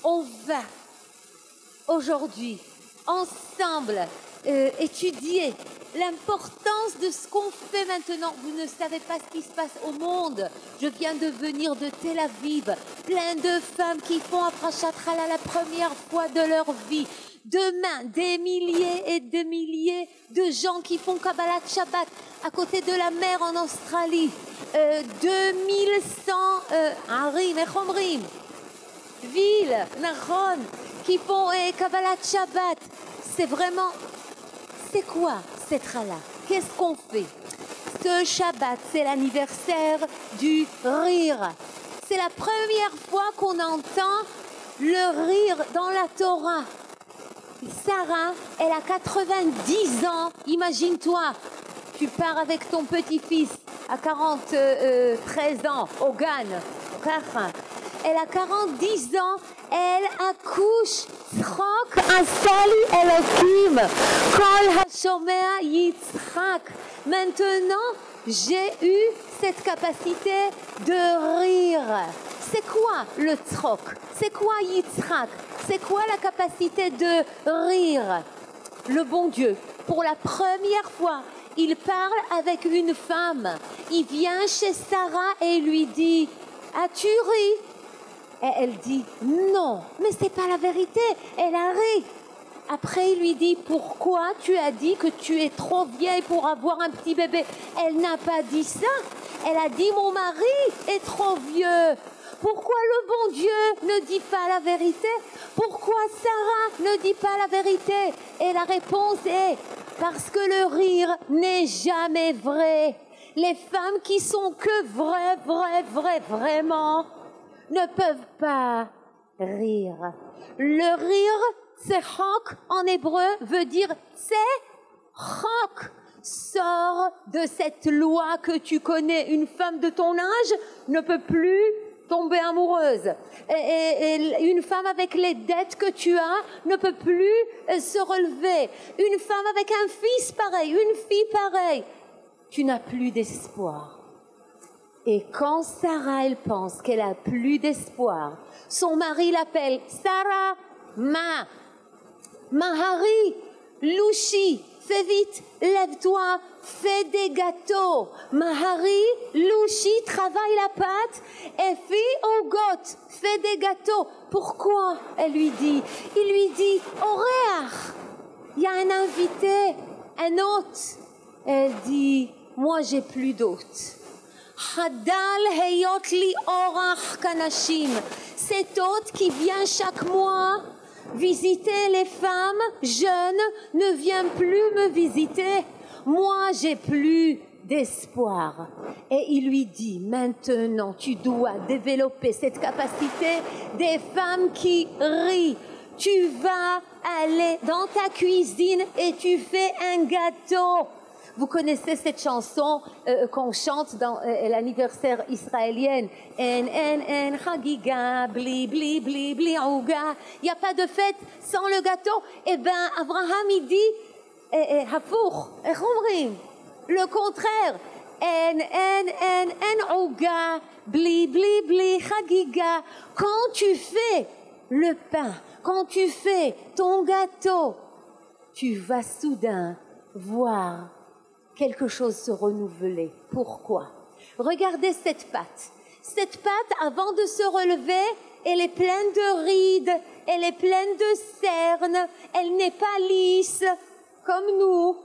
On va aujourd'hui ensemble étudier l'importance de ce qu'on fait maintenant. Vous ne savez pas ce qui se passe au monde. Je viens de venir de Tel Aviv. Plein de femmes qui font Aprachat Chala la première fois de leur vie. Demain, des milliers et des milliers de gens qui font Kabbalat Shabbat à côté de la mer en Australie. 2100 Harim et Chomrim, villes, Nahon, qui font Kabbalat Shabbat. C'est vraiment... C'est quoi cette chala? Qu'est-ce qu'on fait? Ce Shabbat, c'est l'anniversaire du rire. C'est la première fois qu'on entend le rire dans la Torah. Sarah, elle a 90 ans. Imagine-toi, tu pars avec ton petit-fils à 13 ans, au Gan. Elle a 40 ans, elle accouche. Tzchok asali Elokim, kol hashomea yitzchak. Maintenant, j'ai eu cette capacité de rire. C'est quoi le tzchok? C'est quoi yitzchak? C'est quoi la capacité de rire? Le bon Dieu, pour la première fois, il parle avec une femme. Il vient chez Sarah et lui dit, as-tu ri? Et elle dit, non, mais c'est pas la vérité, elle a ri. Après, il lui dit, pourquoi tu as dit que tu es trop vieille pour avoir un petit bébé? Elle n'a pas dit ça. Elle a dit, mon mari est trop vieux. Pourquoi le bon Dieu ne dit pas la vérité? Pourquoi Sarah ne dit pas la vérité? Et la réponse est, parce que le rire n'est jamais vrai. Les femmes qui sont que vraiment, ne peuvent pas rire. Le rire, c'est chok en hébreu, veut dire c'est chok. Sors de cette loi que tu connais. Une femme de ton âge ne peut plus tomber amoureuse. Et une femme avec les dettes que tu as ne peut plus se relever. Une femme avec un fils pareil, une fille pareille, tu n'as plus d'espoir. Et quand Sarah, elle pense qu'elle a plus d'espoir, son mari l'appelle, Sarah, Mahari, Louchi, fais vite, lève-toi, fais des gâteaux. Mahari, Louchi, travaille la pâte, et fille au goth, fais des gâteaux. Pourquoi? Elle lui dit, il lui dit, Oréach, il y a un invité, un hôte. Elle dit, moi j'ai plus d'hôtes. Hadal heyot li orach kanashim. Cet hôte qui vient chaque mois visiter les femmes jeunes ne vient plus me visiter. Moi, j'ai plus d'espoir. Et il lui dit, maintenant, tu dois développer cette capacité des femmes qui rient. Tu vas aller dans ta cuisine et tu fais un gâteau. Vous connaissez cette chanson qu'on chante dans l'anniversaire israélien. En chagiga, bli bli bli bli ouga. Il n'y a pas de fête sans le gâteau. Eh bien, Abraham, il dit, hafour, le contraire. En ouga, bli bli bli chagiga. Quand tu fais le pain, quand tu fais ton gâteau, tu vas soudain voir quelque chose se renouveler. Pourquoi? Regardez cette pâte. Cette pâte, avant de se relever, elle est pleine de rides, elle est pleine de cernes, elle n'est pas lisse, comme nous.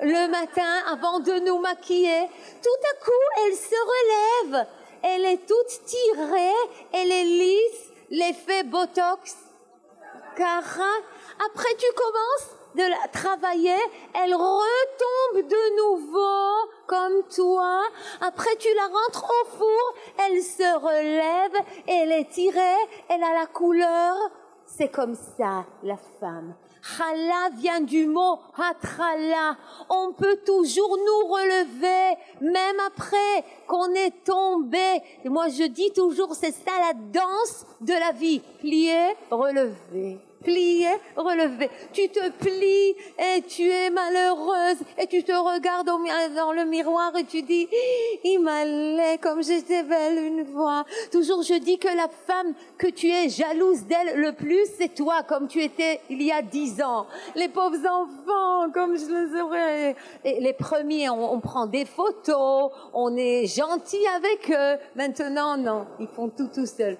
Le matin, avant de nous maquiller, tout à coup, elle se relève. Elle est toute tirée, elle est lisse, l'effet Botox. Car après, tu commences de la travailler, elle retombe de nouveau comme toi. Après, tu la rentres au four, elle se relève, elle est tirée, elle a la couleur. C'est comme ça, la femme. Chala vient du mot hatrala. On peut toujours nous relever, même après qu'on est tombé. Et moi, je dis toujours, c'est ça la danse de la vie. Plier, relever. plier, relever. Tu te plies et tu es malheureuse et tu te regardes dans le miroir et tu dis « Il m'allait comme j'étais belle une fois ». Toujours je dis que la femme que tu es jalouse d'elle le plus, c'est toi comme tu étais il y a 10 ans. Les pauvres enfants, comme je les aurais. Et les premiers, on prend des photos, on est gentil avec eux. Maintenant, non, ils font tout seuls.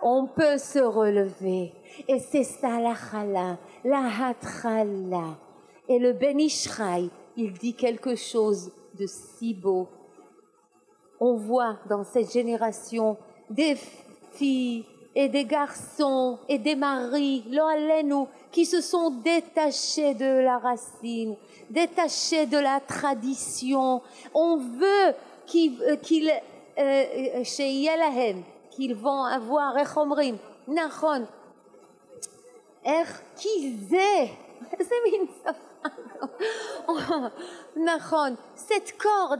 On peut se relever. Et c'est ça la chala, la hatrala. Et le Ben Ishraï, il dit quelque chose de si beau. On voit dans cette génération des filles et des garçons et des maris, lo alenu, qui se sont détachés de la racine, détachés de la tradition. On veut qu'ils vont avoir, nachon, qu'ils aient,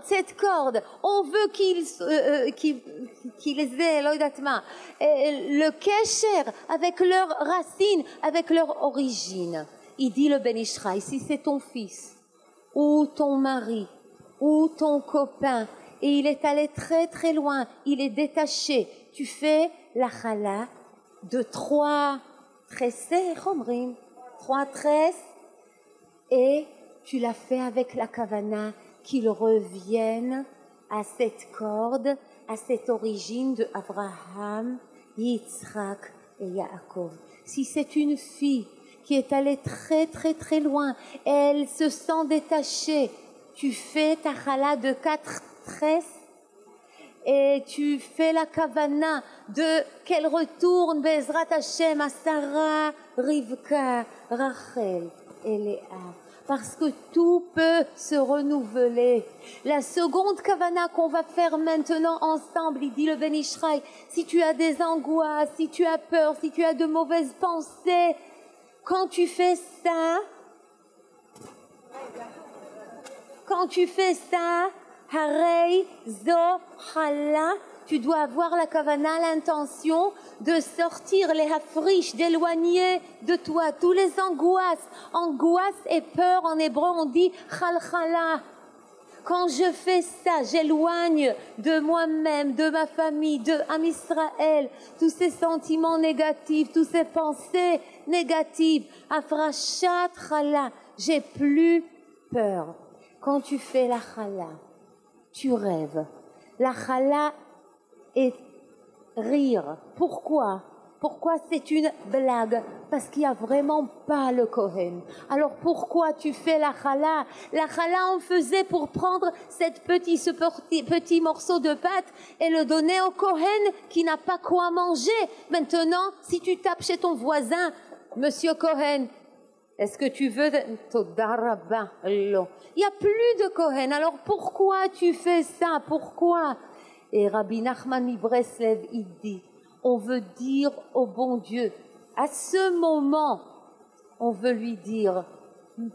cette corde, on veut qu'ils aient, le kesher avec leurs racines, avec leur origine. Il dit le Ben Ishraï, si c'est ton fils, ou ton mari, ou ton copain, et il est allé très loin, il est détaché, tu fais la chala de 3 tresses, 3 tresses, et tu l'as fait avec la kavana qu'il revienne à cette corde, à cette origine de Abraham, Yitzhak et Yaakov. Si c'est une fille qui est allée très loin, elle se sent détachée, tu fais ta chala de 4 tresses et tu fais la kavana de qu'elle retourne Bezrat Hashem à Sarah, Rivka, Rachel et Léa. Parce que tout peut se renouveler. La seconde kavana qu'on va faire maintenant ensemble, il dit le Ben Ishraï, si tu as des angoisses, si tu as peur, si tu as de mauvaises pensées, quand tu fais ça, Harei zo chala, tu dois avoir la kavana, l'intention de sortir les hafrish, d'éloigner de toi tous les angoisses. Angoisse et peur, en hébreu on dit chalchala. Quand je fais ça, j'éloigne de moi-même, de ma famille, de Am Israël, tous ces sentiments négatifs, toutes ces pensées négatives. Afrashat chala, j'ai plus peur. Quand tu fais la chala, tu rêves. La chala est rire. Pourquoi? Pourquoi c'est une blague? Parce qu'il n'y a vraiment pas le Kohen. Alors pourquoi tu fais la chala? La chala, on faisait pour prendre ce petit morceau de pâte et le donner au Kohen qui n'a pas quoi manger. Maintenant, si tu tapes chez ton voisin, Monsieur Kohen, est-ce que tu veux... Il n'y a plus de Kohen. Alors pourquoi tu fais ça? Pourquoi? Et Rabbi Nachman Breslev, il dit, on veut dire au bon Dieu, à ce moment, on veut lui dire,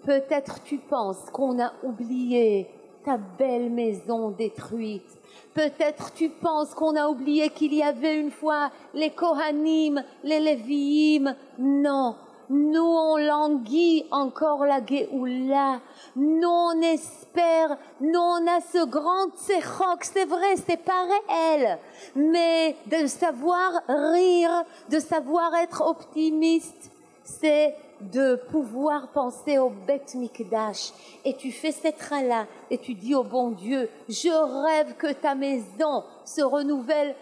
peut-être tu penses qu'on a oublié ta belle maison détruite. Peut-être tu penses qu'on a oublié qu'il y avait une fois les Kohanim, les Léviim. Non. Nous, on languit encore la Géoula. Nous, on espère. Nous, on a ce grand tséchok. C'est vrai, c'est pas réel. Mais de savoir rire, de savoir être optimiste, c'est de pouvoir penser au Beth Mikdash. Et tu fais cette chala et tu dis au bon Dieu, je rêve que ta maison se renouvelle.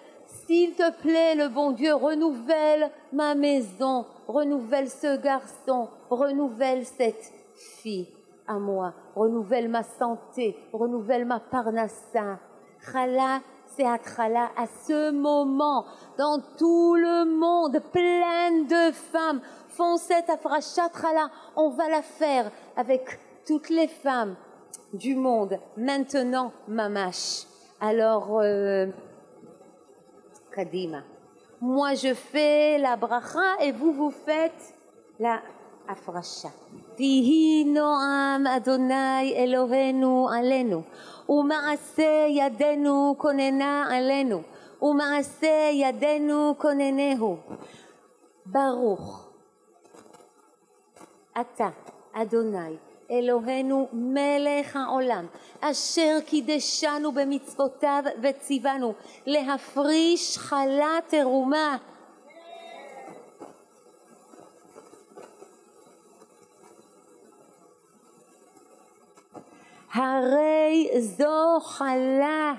S'il te plaît, le bon Dieu, renouvelle ma maison, renouvelle ce garçon, renouvelle cette fille à moi, renouvelle ma santé, renouvelle ma parnassa. Chala, c'est à chala, à ce moment, dans tout le monde, plein de femmes font cette afrachat chala. On va la faire avec toutes les femmes du monde. Maintenant, mamash. Alors, Kadima. Moi, je fais la bracha et vous faites la afrasha. Vihi noam Adonai Elohenu alenu. Umaase yadenu konena alenu. Umaase yadenu konenehu. Baruch אתה, אדוני, אלוהינו מלך העולם, אשר קידשנו במצוותיו וציוונו להפריש חלה תרומה. הרי זו חלה.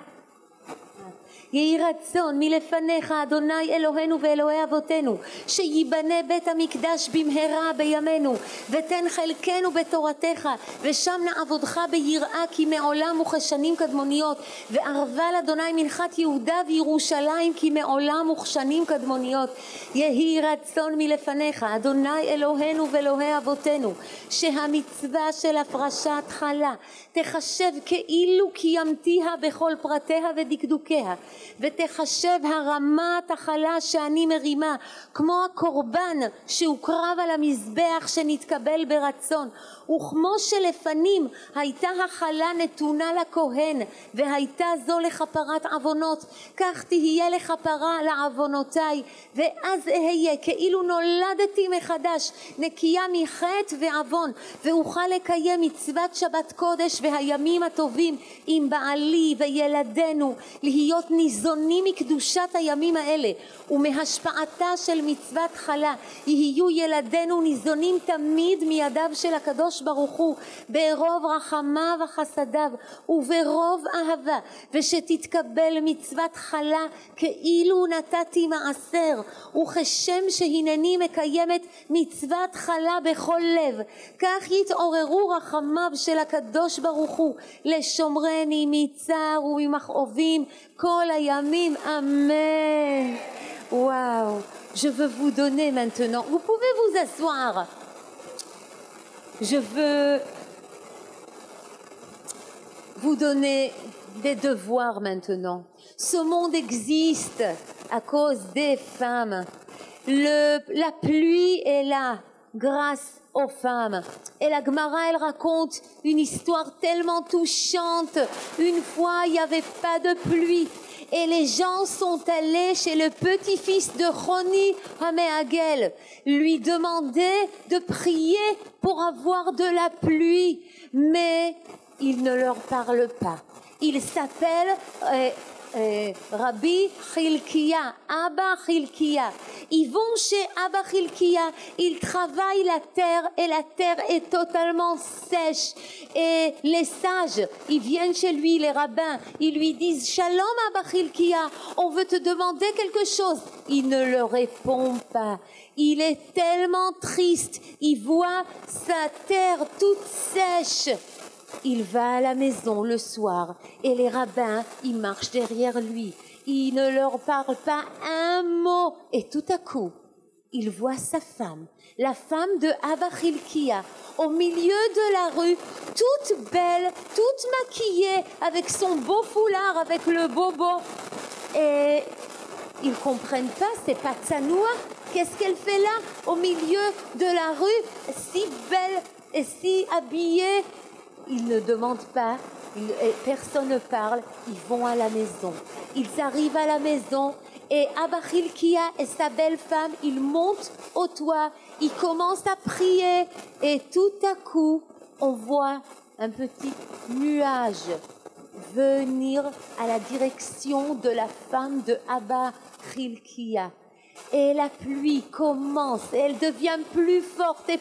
יהי רצון מלפניך אדוני אלוהינו ואלוהי אבותינו שיבנה בית המקדש במהרה בימינו ותן חלקנו בתורתך ושם נעבודך ביראה כי מעולם וכשנים קדמוניות וערבה לאדוני מנחת יהודה וירושלים כי מעולם וכשנים קדמוניות. יהי רצון מלפניך אדוני אלוהינו ואלוהי אבותינו שהמצווה של הפרשת חלה תחשב כאילו קיימתיה בכל פרטיה ודקדוקיה ותחשב הרמת החלה שאני מרימה כמו הקורבן שהוקרב על המזבח שנתקבל ברצון וכמו שלפנים הייתה החלה נתונה לכהן והייתה זו לכפרת עוונות כך תהיה לכפרה לעוונותיי ואז אהיה כאילו נולדתי מחדש נקייה מחטא ועוון ואוכל לקיים מצוות שבת קודש והימים הטובים עם בעלי וילדינו להיות ניזונים מקדושת הימים האלה ומהשפעתה של מצוות חלה יהיו ילדינו ניזונים תמיד מידיו של הקדוש ברוך הוא ברוב רחמיו וחסדיו וברוב אהבה ושתתקבל מצוות חלה כאילו נתתי מעשר וכשם שהנני מקיימת מצוות חלה בכל לב כך יתעוררו רחמיו של הקדוש ברוך הוא לשומרני מצער וממכאובים כל הימים אמן. Waouh, je veux vous donner maintenant, vous pouvez vous asseoir. Je veux vous donner des devoirs maintenant. Ce monde existe à cause des femmes. La pluie est là grâce aux femmes. Et la Gemara, elle raconte une histoire tellement touchante. Une fois, il n'y avait pas de pluie. Et les gens sont allés chez le petit-fils de Choni Hameagel, lui demander de prier pour avoir de la pluie. Mais il ne leur parle pas. Il s'appelle Rabbi Chilkia, Abba Chilkia. Ils vont chez Abba Chilkia, ils travaillent la terre et la terre est totalement sèche. Et les sages, ils viennent chez lui, les rabbins, ils lui disent Shalom Abba Chilkia, on veut te demander quelque chose. Il ne leur répond pas. Il est tellement triste, il voit sa terre toute sèche. Il va à la maison le soir et les rabbins, ils marchent derrière lui. Il ne leur parle pas un mot. Et tout à coup, il voit sa femme, la femme de Abba Chilkia, au milieu de la rue, toute belle, toute maquillée, avec son beau foulard, avec le bobo. Et ils comprennent pas, c'est pas Tsanoua. Qu'est-ce qu'elle fait là, au milieu de la rue, si belle et si habillée? Ils ne demandent pas, personne ne parle, ils vont à la maison. Ils arrivent à la maison et Abba Chilkia et sa belle femme, ils montent au toit, ils commencent à prier et tout à coup, on voit un petit nuage venir à la direction de la femme de Abba Chilkia. Et la pluie commence, et elle devient plus forte et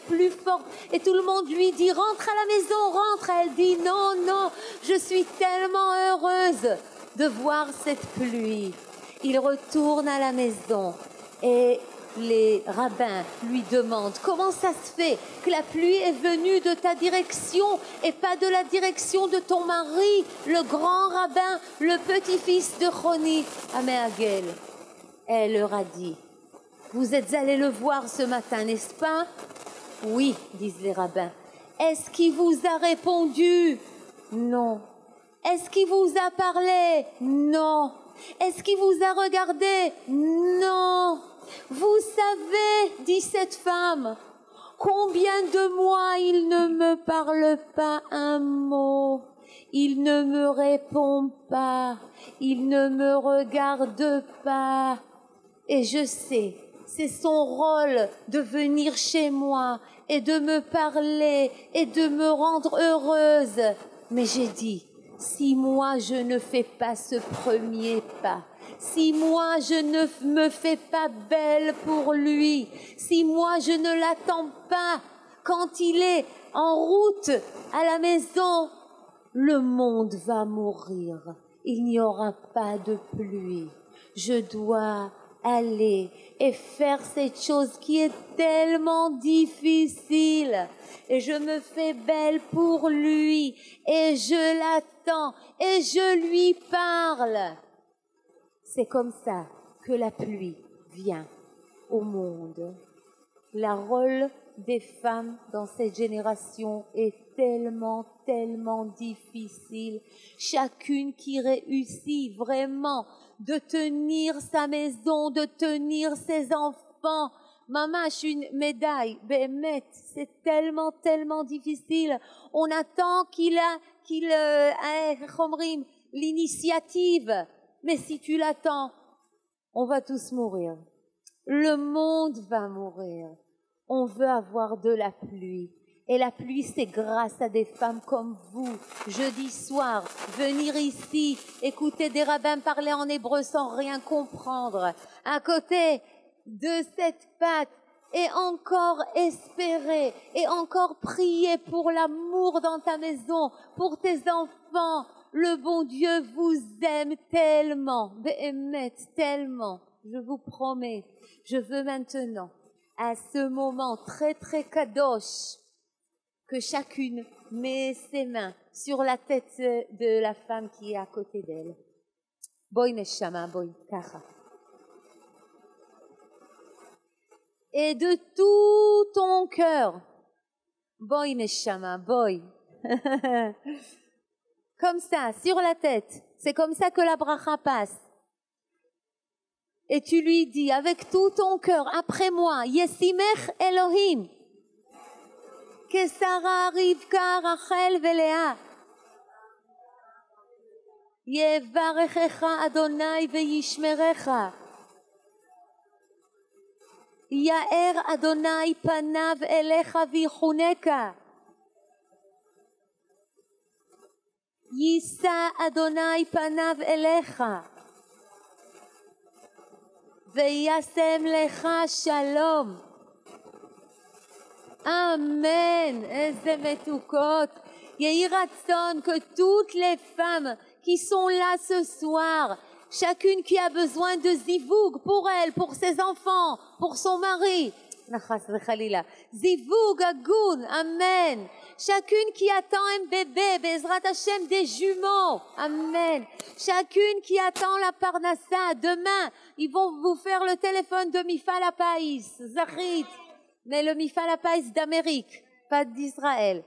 tout le monde lui dit rentre à la maison, rentre. Elle dit non, non, je suis tellement heureuse de voir cette pluie. Il retourne à la maison et les rabbins lui demandent comment ça se fait que la pluie est venue de ta direction et pas de la direction de ton mari, le grand rabbin, le petit-fils de Choni Hameagel. Elle leur a dit vous êtes allés le voir ce matin, n'est-ce pas? Oui, disent les rabbins. Est-ce qu'il vous a répondu? Non. Est-ce qu'il vous a parlé? Non. Est-ce qu'il vous a regardé? Non. Vous savez, dit cette femme, combien de mois il ne me parle pas un mot. Il ne me répond pas. Il ne me regarde pas. Et je sais, c'est son rôle de venir chez moi et de me parler et de me rendre heureuse. Mais j'ai dit, si moi je ne fais pas ce premier pas, si moi je ne me fais pas belle pour lui, si moi je ne l'attends pas quand il est en route à la maison, le monde va mourir. Il n'y aura pas de pluie. Je dois aller et faire cette chose qui est tellement difficile. Et je me fais belle pour lui et je l'attends et je lui parle. C'est comme ça que la pluie vient au monde. Le rôle des femmes dans cette génération est tellement, tellement difficile. Chacune qui réussit vraiment de tenir sa maison, de tenir ses enfants. Maman, je suis une médaille. Bémet, c'est tellement, tellement difficile. On attend qu'il l'initiative. Mais si tu l'attends, on va tous mourir. Le monde va mourir. On veut avoir de la pluie. Et la pluie, c'est grâce à des femmes comme vous. Jeudi soir, venir ici, écouter des rabbins parler en hébreu sans rien comprendre. À côté de cette pâte, et encore espérer, et encore prier pour l'amour dans ta maison, pour tes enfants. Le bon Dieu vous aime tellement, Béhémet, tellement. Je vous promets, je veux maintenant, à ce moment très très kadosh, que chacune met ses mains sur la tête de la femme qui est à côté d'elle. Boy neshama, boy, kacha. Et de tout ton cœur, boy neshama, boy. Comme ça, sur la tête. C'est comme ça que la bracha passe. Et tu lui dis avec tout ton cœur, après moi, Yesimech Elohim, que Sarah, Rivka, Rachel Velea, Yevarechecha Adonai veYishmerecha, Yaer Adonai panav elecha vichuneka, Yisa Adonai panav elecha, Veyasem lecha shalom. Amen. Eze metukot. Yehi ratzon que toutes les femmes qui sont là ce soir, chacune qui a besoin de zivug pour elle, pour ses enfants, pour son mari. Zivug agun. Amen. Chacune qui attend un bébé, Bezrat Hashem, des jumeaux. Amen. Chacune qui attend la parnassa. Demain, ils vont vous faire le téléphone de Mifal Hapaïs, Zachrit. Mais le Mifal Hapaïs d'Amérique, pas d'Israël.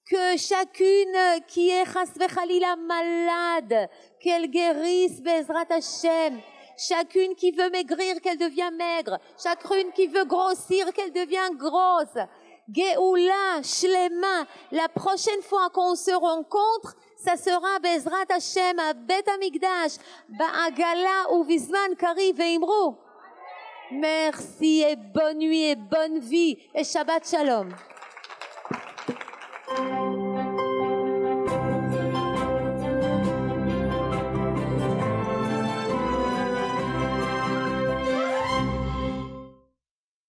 Que chacune qui est chas vechalila malade, qu'elle guérisse Bezrat Hashem. Chacune qui veut maigrir, qu'elle devient maigre. Chacune qui veut grossir, qu'elle devient grosse. Geoula, Shlema, la prochaine fois qu'on se rencontre, ça sera Bezrat Hashem à Bet Amikdash, Ba'agala ou Vizman Kari Veimru. Merci et bonne nuit et bonne vie et Shabbat Shalom.